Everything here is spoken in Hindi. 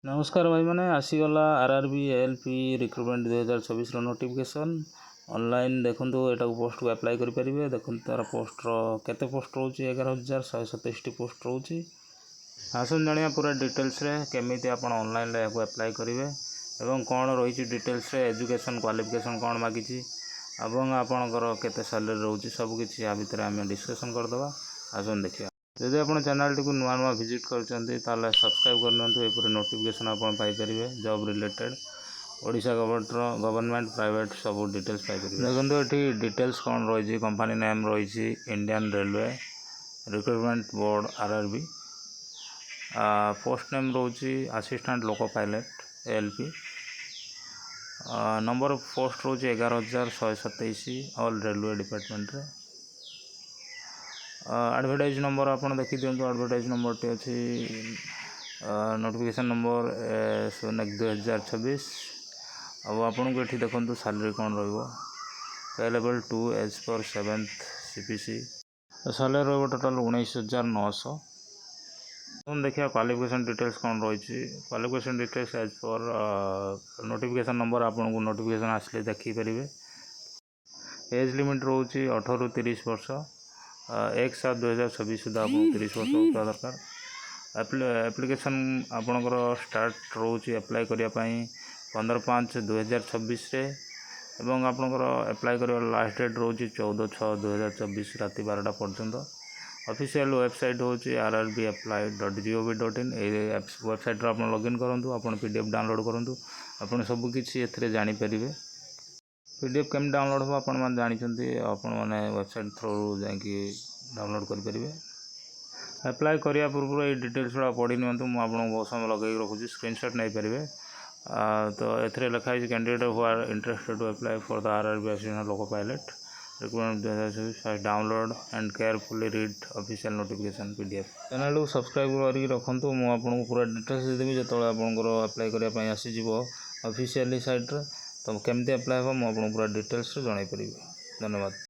नमस्कार भाई मैंने आसीगला RRB ALP recruitment 2024 notification online देखो यहाँ पोस्ट को अप्लाई करेंगे। देखो तार पोस्टर केते पोस्ट रोचे 11,127 पोस्ट रोचे। आसन जाना पूरा डिटेल्स रे केमी आप ऑनलाइन अप्लाई करेंगे और कौन रही डिटेल्स रे एजुकेशन क्वालिफिकेशन कौन मागिची और आपणकर केते सैलरी रोचे सबकि या भितर आम डिस्कसन करदे। आसन देखिए जदि आप चैनल टी नुआ नुआ विजिट कर सब्सक्राइब करनी एपरी नोटिफिकेशन आपरे job related Odisha government private सब डिटेल्स पाइपर। देखो ये डिटेल्स कौन रही कंपनी नेम रही Indian railway recruitment board RRB. Post name रोची assistant loco pilot ALP. Number of post रोची 11,127 ऑल रेलवे डिपार्टमेंट रे। एडवर्टाइज नंबर आप देखी दिंतु एडवर्टाइज नंबर टी अच्छी नोटिफिकेशन नंबर 1/2026। अब आपन को ये देखो सैलरी कौन रे level 2 as per 7th CPC salary रो टोटाल 19,900। देखिए क्वालिफिकेशन डिटेल्स कौन रही qualification details as per notification number आपन को नोटिफिकेशन आसले देखिपारे। एज लिमिट रोची 18 ରୁ 30 वर्ष। 1/7/2026 सुधा आप 30 वर्ष होता दरकार। एप्लिकेशन आपणकर स्टार्ट रोचे अप्लाई करने 15/5/2026 एवं आपणकर अप्लाई कर लास्ट डेट रोचे 14/6/2024 राति 12टा पर्यंत। ऑफिशियल वेबसाइट हूँ rrbapply.gov.in। वेबसाइट आप लॉगिन करूँ आप PDF डाउनलोड करूँ आप सबकि ए जानीपर। PDF केम डाउनलोड हो आप जानते आपने वेबसाइट थ्रू जाकि डाउनलोड करेंगे। अप्लाई करिया पूर्व ये डिटेल्स गुड़ा पढ़ी नियंतु मुझे बहुत समय लगे रखुच्छी स्क्रीनशॉट नहीं पारे। तो ये लिखाई candidate who are interested to apply for the RRB assistant loco pilot recruitment 2024 download and carefully read official notification PDF। Channel को सब्सक्राइब करके रखुँ मुझे पूरा डिटेल्स देवी जो आपंकर अप्लाई करने आसीज ऑफिशियली साइट रे। तो केमती अप्लाई हो मुझे पूरा डिटेल्स जनईपर। धन्यवाद।